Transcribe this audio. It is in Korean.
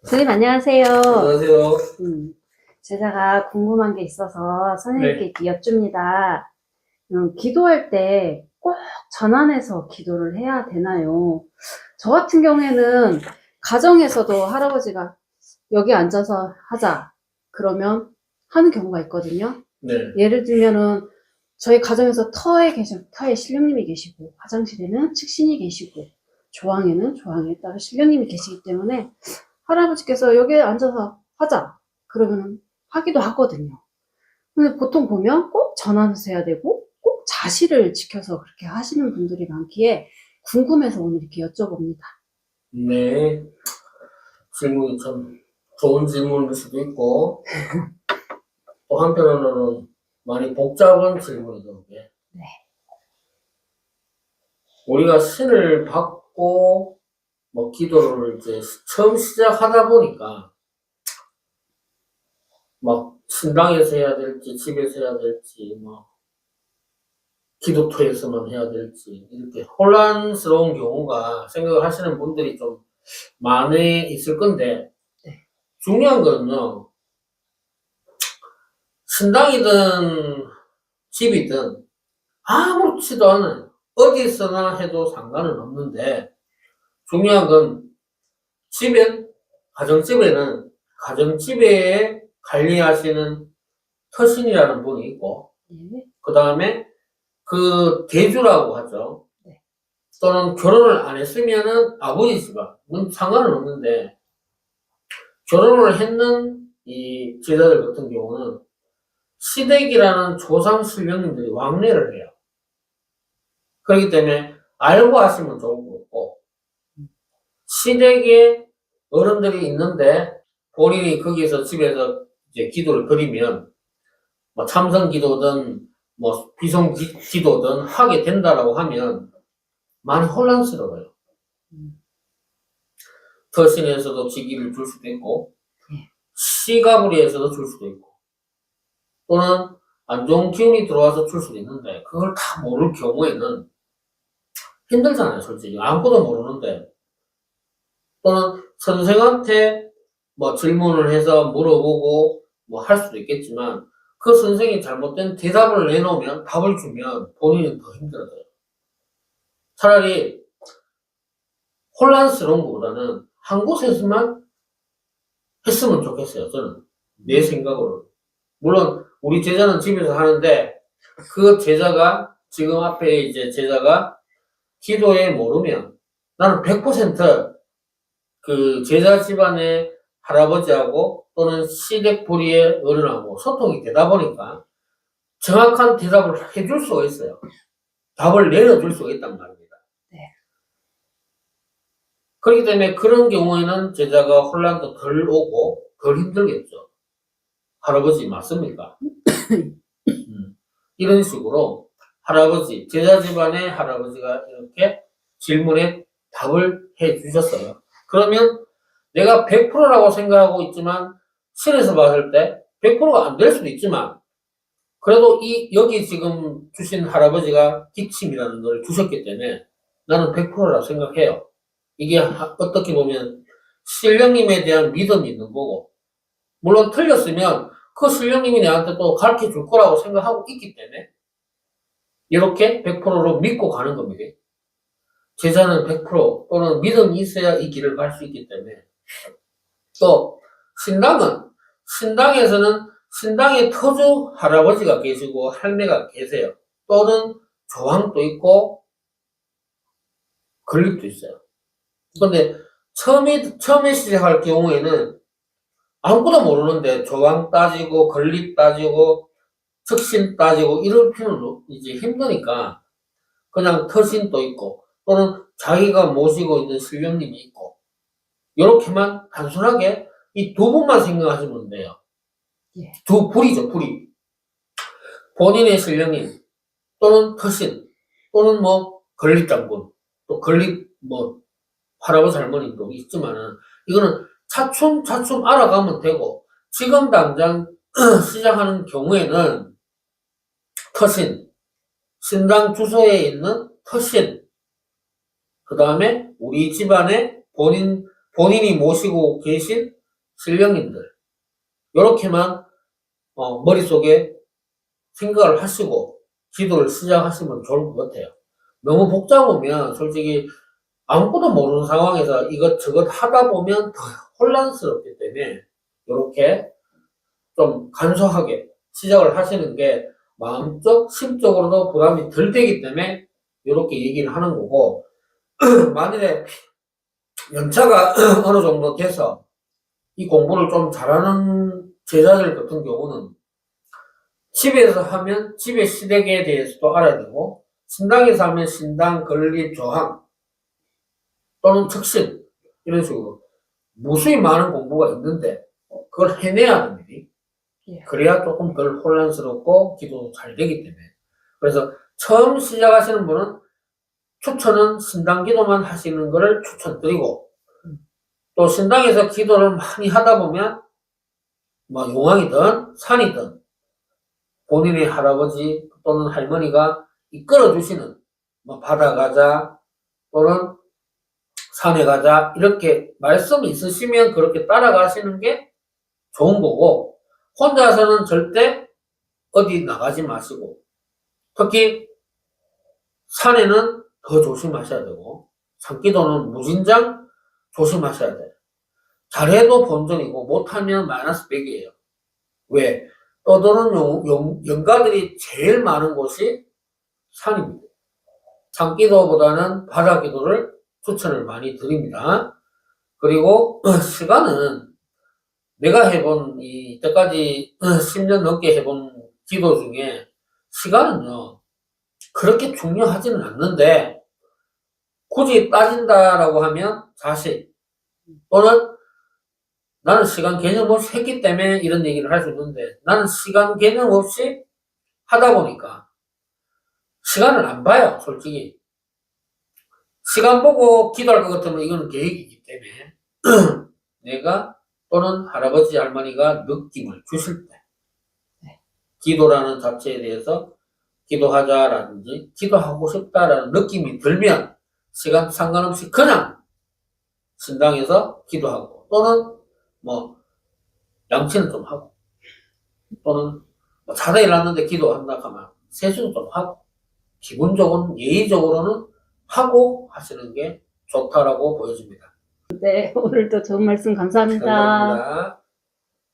선생님 안녕하세요. 안녕하세요. 제가 궁금한 게 있어서 선생님께 여쭙니다. 기도할 때 꼭 전환해서 기도를 해야 되나요? 저 같은 경우에는 가정에서도 할아버지가 여기 앉아서 하자 그러면 하는 경우가 있거든요. 네. 예를 들면은 저희 가정에서 터에 신령님이 계시고, 화장실에는 측신이 계시고, 조항에 따로 신령님이 계시기 때문에 할아버지께서 여기에 앉아서 하자 그러면 하기도 하거든요. 근데 보통 보면 꼭 전환해서 해야 되고 꼭 자시를 지켜서 그렇게 하시는 분들이 많기에 궁금해서 오늘 이렇게 여쭤봅니다. 네. 질문이 참 좋은 질문일 수도 있고, 또 한편으로는 많이 복잡한 질문이죠, 이게. 네. 우리가 신을 받고, 기도를 이제 처음 시작하다 보니까, 신당에서 해야 될지, 집에서 해야 될지, 기도터에서만 해야 될지, 이렇게 혼란스러운 경우가 생각을 하시는 분들이 좀 많이 있을 건데, 네. 중요한 거는요, 신당이든 집이든 아무렇지도 않아요. 어디서나 해도 상관은 없는데, 중요한 건 가정집에 관리하시는 터신이라는 분이 있고, 네. 그 다음에 그 대주라고 하죠. 네. 또는 결혼을 안 했으면은 아버지 집안, 상관은 없는데, 결혼을 했는 이 제자들 같은 경우는 시댁이라는 조상 신령님들이 왕래를 해요. 그렇기 때문에 알고 하시면 좋은 거고, 시댁에 어른들이 있는데 본인이 거기서 집에서 이제 기도를 드리면 참선 기도든 비송 기도든 하게 된다라고 하면 많이 혼란스러워요. 터신에서도 직위를 줄 수도 있고, 시가부리에서도 줄 수도 있고, 또는 안 좋은 기운이 들어와서 줄 수도 있는데, 그걸 다 모를 경우에는 힘들잖아요, 솔직히. 아무것도 모르는데. 또는 선생한테 질문을 해서 물어보고 할 수도 있겠지만, 그 선생이 잘못된 대답을 내놓으면, 답을 주면 본인은 더 힘들어져요. 차라리 혼란스러운 것보다는 한 곳에서만 했으면 좋겠어요, 저는. 내 생각으로. 물론, 우리 제자는 집에서 하는데, 그 제자가, 지금 앞에 이제 제자가 기도에 모르면, 나는 100% 그 제자 집안의 할아버지하고 또는 시댁 부리의 어른하고 소통이 되다 보니까 정확한 대답을 해줄 수가 있어요. 답을 내려줄 수가 있단 말입니다. 네. 그렇기 때문에 그런 경우에는 제자가 혼란도 덜 오고 덜 힘들겠죠. 할아버지 맞습니까? 이런 식으로 제자 집안의 할아버지가 이렇게 질문에 답을 해 주셨어요. 그러면 내가 100%라고 생각하고 있지만 실에서 봤을 때 100%가 안 될 수도 있지만 그래도 여기 지금 주신 할아버지가 기침이라는 걸 주셨기 때문에 나는 100%라고 생각해요. 이게 어떻게 보면 신령님에 대한 믿음이 있는 거고, 물론 틀렸으면 그 신령님이 내한테 또 가르쳐 줄 거라고 생각하고 있기 때문에 이렇게 100%로 믿고 가는 겁니다. 제자는 100% 또는 믿음이 있어야 이 길을 갈 수 있기 때문에. 또 신당에서는 신당에 터주 할아버지가 계시고 할매가 계세요. 또는 조항도 있고 건립도 있어요. 그런데 처음에 시작할 경우에는 아무것도 모르는데 조항 따지고 건립 따지고 적신 따지고 이럴 필요는 이제 힘드니까 그냥 터신도 있고 또는 자기가 모시고 있는 신령님이 있고 이렇게만 단순하게 이 두 분만 생각하시면 돼요. 예. 두 불이죠, 불이. 본인의 신령님 또는 터신 또는 건립장군 또 할아버지 할머니도 있지만은 이거는 차츰 알아가면 되고 지금 당장 시작하는 경우에는 터신 신당 주소에 있는 터신 그 다음에 우리 집안의 본인 본인이 모시고 계신 신령님들 요렇게만 머릿속에 생각을 하시고 기도를 시작하시면 좋을 것 같아요. 너무 복잡하면 솔직히 아무것도 모르는 상황에서 이것저것 하다 보면 더 혼란스럽기 때문에 이렇게 좀 간소하게 시작을 하시는 게 마음적, 심적으로도 부담이 덜 되기 때문에 이렇게 얘기를 하는 거고 만일에 연차가 어느 정도 돼서 이 공부를 좀 잘하는 제자들 같은 경우는 집에서 하면 집의 시댁에 대해서도 알아야 되고 신당에서 하면 신당, 건립, 조항 또는 특신 이런 식으로 무수히 많은 공부가 있는데 그걸 해내야 하는 일이 예. 그래야 조금 덜 혼란스럽고 기도도 잘 되기 때문에 그래서 처음 시작하시는 분은 추천은 신당 기도만 하시는 것을 추천드리고 또 신당에서 기도를 많이 하다 보면 뭐 용왕이든 산이든 본인의 할아버지 또는 할머니가 이끌어 주시는 뭐 바다 가자 또는 산에 가자 이렇게 말씀이 있으시면 그렇게 따라가시는 게 좋은 거고 혼자서는 절대 어디 나가지 마시고 특히 산에는 더 조심하셔야 되고 산기도는 무진장 조심하셔야 돼요. 잘해도 본전이고 못하면 마이너스 100이에요. 왜? 떠도는 영가들이 제일 많은 곳이 산입니다. 산기도보다는 바다기도를 추천을 많이 드립니다. 그리고 시간은 내가 해본 이때까지 10년 넘게 해본 기도 중에 시간은요 그렇게 중요하지는 않는데 굳이 따진다라고 하면 자식 또는 나는 시간 개념 없이 했기 때문에 이런 얘기를 할 수 있는데 나는 시간 개념 없이 하다 보니까 시간을 안 봐요 솔직히. 시간 보고 기도할 것 같으면 이거는 계획이기 때문에 내가 또는 할아버지 할머니가 느낌을 주실 때 기도라는 자체에 대해서 기도하자라든지 기도하고 싶다라는 느낌이 들면 시간 상관없이 그냥 신당에서 기도하고 또는 뭐 양치는 좀 하고 또는 뭐 자다 일어났는데 기도한다 하면 세수는 좀 하고 기본적으로는 예의적으로는 하고 하시는 게 좋다라고 보여집니다. 네, 오늘도 좋은 말씀 감사합니다. 감사합니다.